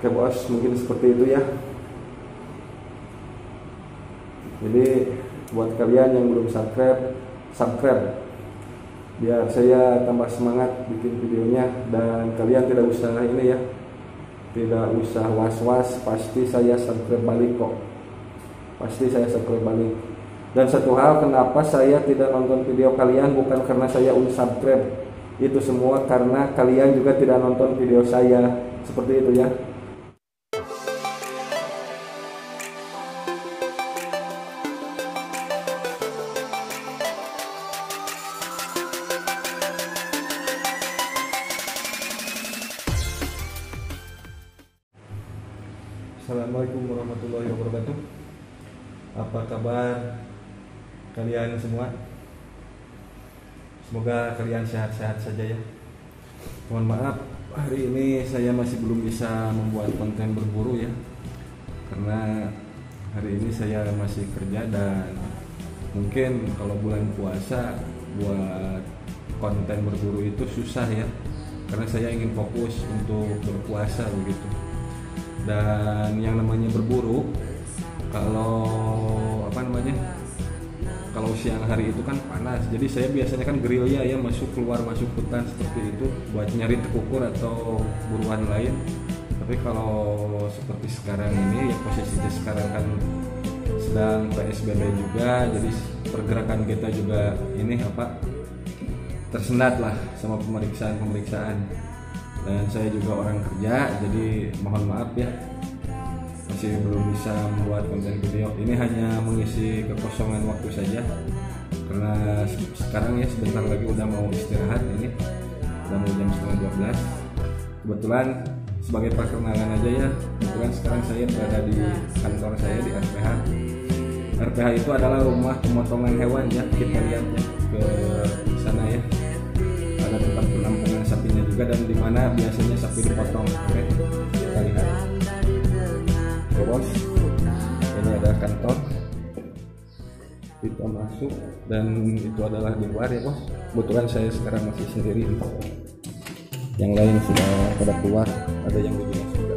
Oke bos, mungkin seperti itu ya. Jadi buat kalian yang belum subscribe biar saya tambah semangat bikin videonya, dan kalian tidak usah ini ya, tidak usah was-was, pasti saya subscribe balik kok. Pasti saya subscribe balik. Dan satu hal, kenapa saya tidak nonton video kalian bukan karena saya unsubscribe. Itu semua karena kalian juga tidak nonton video saya. Seperti itu ya. Assalamualaikum warahmatullahi wabarakatuh. Apa kabar kalian semua? Semoga kalian sehat-sehat saja ya. Mohon maaf, hari ini saya masih belum bisa membuat konten berburu ya, karena hari ini saya masih kerja, dan mungkin kalau bulan puasa buat konten berburu itu susah ya, karena saya ingin fokus untuk berpuasa begitu. Dan yang namanya berburu, kalau siang hari itu kan panas, jadi saya biasanya kan gerilya ya, masuk hutan seperti itu buat nyari tekukur atau buruan lain. Tapi kalau seperti sekarang ini ya, posisinya sekarang kan sedang PSBB juga, jadi pergerakan kita juga ini tersendat lah sama pemeriksaan. Dan saya juga orang kerja, jadi mohon maaf ya, masih belum bisa membuat konten video. Ini hanya mengisi kekosongan waktu saja, karena sekarang ya sebentar lagi udah mau istirahat, ini udah mau jam setengah 12. Kebetulan sebagai perkenalan aja ya, kebetulan sekarang saya berada di kantor saya di RPH. RPH itu adalah rumah pemotongan hewan ya, kita lihat ya ke sana ya. Ada tempat penampungan sapinya juga, dan dimana biasanya sapi dipotong. Oke, kita lihat. Oke bos, ini ada kantor, kita masuk, dan itu adalah di luar ya bos. Kebetulan saya sekarang masih sendiri, yang lain sudah pada keluar, ada yang di dinas juga.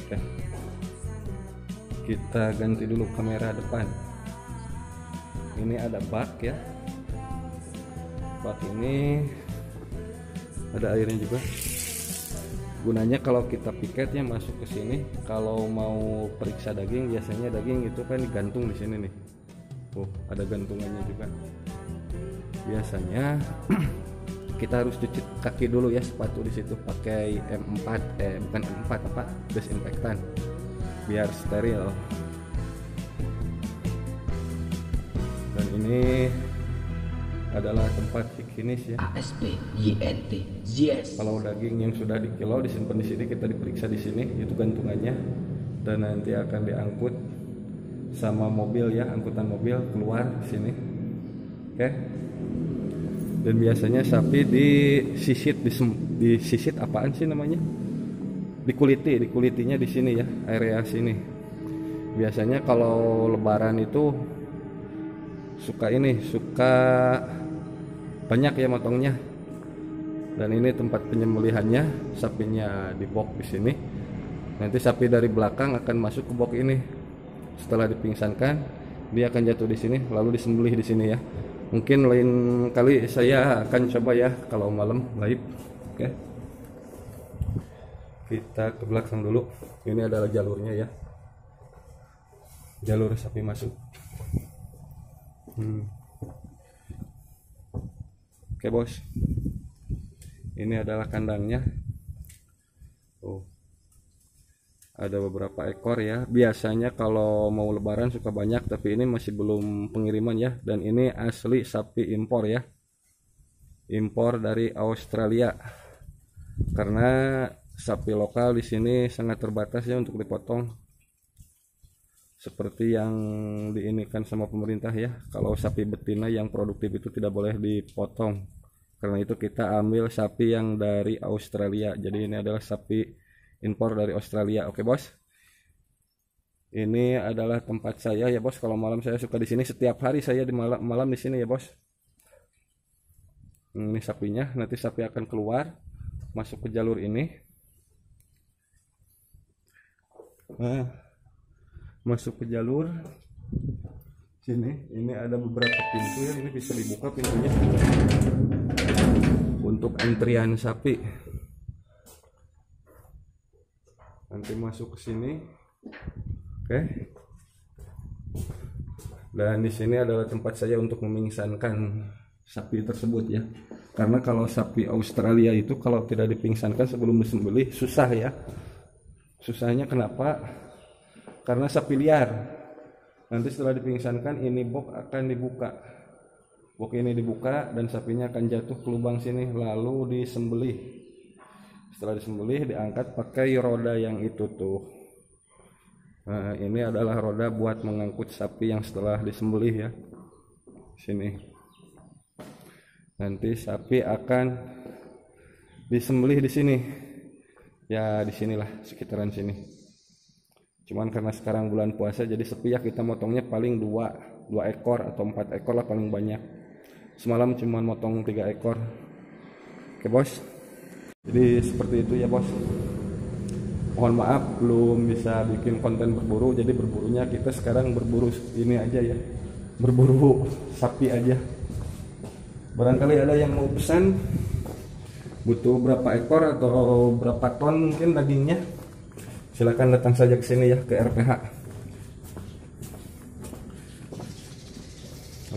Oke, kita ganti dulu kamera depan. Ini ada bak ya, bak ini ada airnya juga. Gunanya kalau kita piket ya masuk ke sini, kalau mau periksa daging, biasanya daging itu kan digantung di sini nih. Ada gantungannya juga. Biasanya kita harus cuci kaki dulu ya, sepatu di situ pakai bukan M4 desinfektan biar steril. Dan ini adalah tempat higienis ya. ASP YNT yes. Kalau daging yang sudah dikilo disimpan di sini, kita diperiksa di sini, itu gantungannya, dan nanti akan diangkut sama mobil ya, angkutan mobil keluar sini. Oke. Dan biasanya sapi disisit apaan sih namanya? Dikulitinya di sini ya, area sini. Biasanya kalau lebaran itu suka banyak ya motongnya. Dan ini tempat penyembelihannya, sapinya di box di sini. Nanti sapi dari belakang akan masuk ke box ini. Setelah dipingsankan, dia akan jatuh di sini, lalu disembelih di sini ya. Mungkin lain kali saya akan coba ya kalau malam live. Oke. Kita ke belakang dulu. Ini adalah jalurnya ya. Jalur sapi masuk. Oke bos, ini adalah kandangnya. Ada beberapa ekor ya. Biasanya kalau mau lebaran suka banyak, tapi ini masih belum pengiriman ya. Dan ini asli sapi impor ya, impor dari Australia, karena sapi lokal di sini sangat terbatas ya untuk dipotong, seperti yang diinikan sama pemerintah ya. Kalau sapi betina yang produktif itu tidak boleh dipotong, karena itu kita ambil sapi yang dari Australia. Jadi ini adalah sapi impor dari Australia. Oke bos, ini adalah tempat saya ya bos. Kalau malam saya suka di sini, setiap hari saya di malam di sini ya bos. Ini sapinya, nanti sapi akan keluar masuk ke jalur ini. Nah, masuk ke jalur sini. Ini ada beberapa pintu ya, ini bisa dibuka pintunya untuk antrian sapi. Nanti masuk ke sini. Oke. Dan di sini adalah tempat saya untuk memingsankan sapi tersebut ya. Karena kalau sapi Australia itu kalau tidak dipingsankan sebelum disembelih susah ya. Susahnya kenapa? Karena sapi liar. Nanti setelah dipingsankan ini box akan dibuka. Box ini dibuka dan sapinya akan jatuh ke lubang sini lalu disembelih. Setelah disembelih diangkat pakai roda yang itu tuh. Nah, ini adalah roda buat mengangkut sapi yang setelah disembelih ya. Sini. Nanti sapi akan disembelih di sini. Ya di sinilah sekitaran sini. Cuman karena sekarang bulan puasa jadi sepi ya, kita motongnya paling 2 ekor atau 4 ekor lah paling banyak. Semalam cuma motong 3 ekor. Oke bos. Jadi seperti itu ya bos. Mohon maaf belum bisa bikin konten berburu, jadi berburunya kita sekarang berburu ini aja ya. Berburu sapi aja. Barangkali ada yang mau pesan, butuh berapa ekor atau berapa ton mungkin dagingnya, silakan datang saja ke sini ya, ke RPH.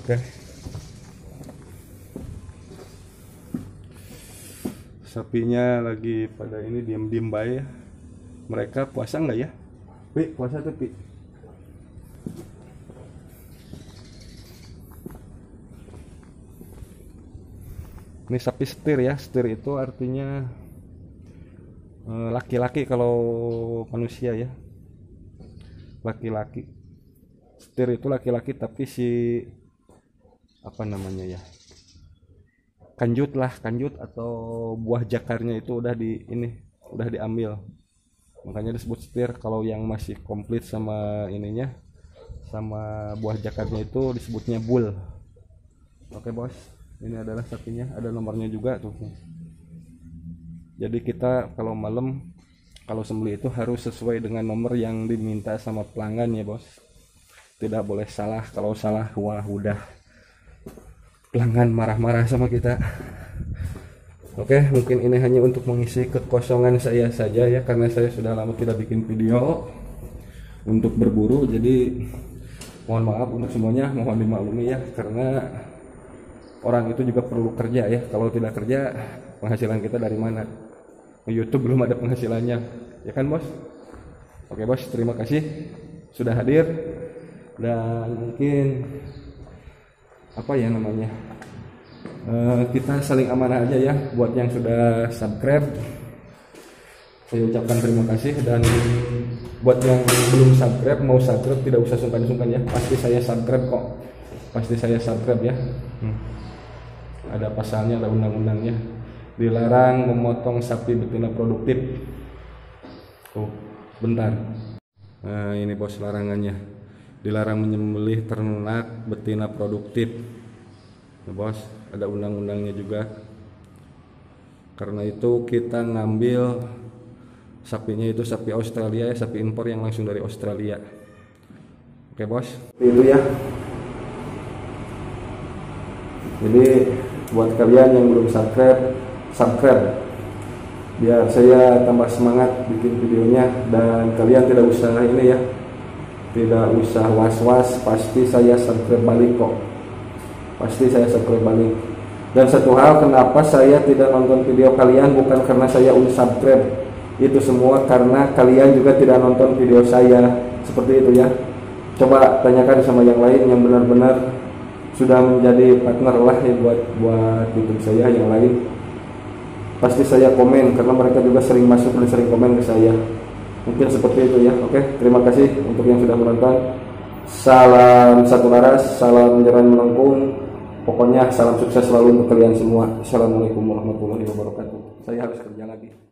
Oke. Sapinya lagi pada ini diam-diam baik ya. Mereka puasa nggak ya? Pi, puasa tuh Pi. Ini sapi setir ya. Setir itu artinya laki-laki kalau manusia ya. Laki-laki. Setir itu laki-laki tapi si apa namanya ya? Kanjut lah, kanjut atau buah jakarnya itu udah diambil. Makanya disebut setir. Kalau yang masih komplit sama ininya, sama buah jakarnya itu disebutnya bull. Oke bos, ini adalah sapinya, ada nomornya juga tuh. Jadi kita kalau malam kalau sembelih itu harus sesuai dengan nomor yang diminta sama pelanggan ya bos. Tidak boleh salah, kalau salah wah udah pelanggan marah-marah sama kita. Oke, mungkin ini hanya untuk mengisi kekosongan saya saja ya, karena saya sudah lama tidak bikin video untuk berburu. Jadi mohon maaf untuk semuanya, mohon dimaklumi ya, karena orang itu juga perlu kerja ya. Kalau tidak kerja, penghasilan kita dari mana? YouTube belum ada penghasilannya, ya kan bos? Oke bos, terima kasih sudah hadir. Dan mungkin apa ya namanya, kita saling amanah aja ya. Buat yang sudah subscribe saya ucapkan terima kasih, dan buat yang belum subscribe mau subscribe tidak usah sungkan-sungkan ya, pasti saya subscribe kok, pasti saya subscribe ya. Ada pasalnya, ada undang-undangnya, dilarang memotong sapi betina produktif. Oh bentar, nah ini bos larangannya, dilarang menyembelih ternak betina produktif. Nah, bos, ada undang-undangnya juga. Karena itu kita ngambil sapinya itu sapi Australia ya, sapi impor yang langsung dari Australia. Oke bos, itu ya. Jadi buat kalian yang belum subscribe biar saya tambah semangat bikin videonya, dan kalian tidak usah ini ya, tidak usah was-was, pasti saya subscribe balik kok. Pasti saya subscribe balik. Dan satu hal, kenapa saya tidak nonton video kalian bukan karena saya unsubscribe, itu semua karena kalian juga tidak nonton video saya. Seperti itu ya. Coba tanyakan sama yang lain yang benar-benar sudah menjadi partner lah ya buat YouTube saya yang lain. Pasti saya komen karena mereka juga sering masuk dan sering komen ke saya. Mungkin seperti itu ya. Oke, terima kasih untuk yang sudah menonton. Salam satu laras, salam jalan melengkung. Pokoknya salam sukses selalu untuk kalian semua. Assalamualaikum warahmatullahi wabarakatuh. Saya harus kerja lagi.